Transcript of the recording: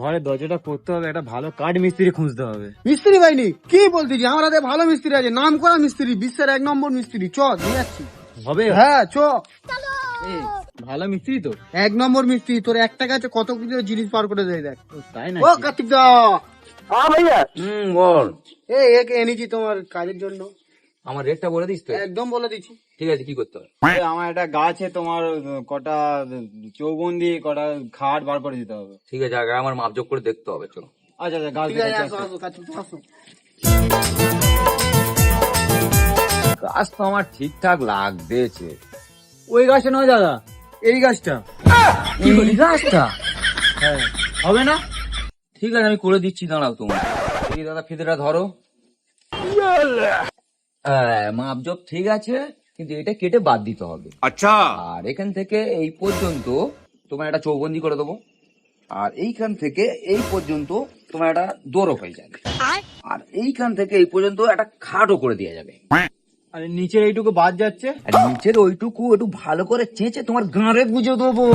ঘরে দরজাটা করতে হবে, একটা ভালো কাঠ মিস্ত্রি খুঁজতে হবে। মিস্ত্রি ভাইনি কি বলতেছি, আমার হাতে ভালো মিস্ত্রি আছে, নাম করা মিস্ত্রি, বিশ্বের 1 নম্বর মিস্ত্রি। চ দিয়ে যাচ্ছি। হবে? হ্যাঁ চ। এ, ভালো মিস্ত্রি তো? 1 নম্বর মিস্ত্রি, তোর 1 টাকা আছে কত কিছু জিনিস পার করে দেয় দেখ। ও, তাই না? ও কার্তিক দা, হ্যাঁ ভাইয়া। বল। একে এনেছি তোমার কাজের জন্য। আমার রেটটা বলে দিস তো? একদম বলে দিচ্ছি। ঠিক আছে, কি করতে হবে? আমার একটা গাছে তোমার কটা চৌবন্দি, কটা খাট বার করে দিতে হবে। ঠিক আছে, আগে আমার মাপজোক করে দেখতে হবে, চলো। আচ্ছা আচ্ছা, গাছ ঠিক আছে, দেখাচ্ছি, আসো আসো। আসো কার্তিক দা, আসো। গাছ তো আমার ঠিকঠাক লাগতেছে। ওই গাছটা নয় দাদা, এই গাছটা। এই গাছটা হ্যাঁ, হবে না? ঠিক আছে, আমি করে দিচ্ছি, দাঁড়াও তোমার। এই দাদা ফিতেটা ধরো। মাপজোক ঠিক আছে, কিন্তু এটা কেটে বাদ দিতে হবে। আচ্ছা। আর এখান থেকে এই পর্যন্ত তোমার একটা চৌবন্দি করে দেবো। আর এইখান থেকে এই পর্যন্ত তোমার একটা দোরক হয়ে যাবে। আর এইখান থেকে এই পর্যন্ত একটা খাটও করে দেওয়া যাবে। আর নিচের এইটুকু বাদ যাচ্ছে। আর নিচের ওইটুকু একটু ভালো করে চেঁচে তোমার গাঁড়ে গুঁজে দেবো।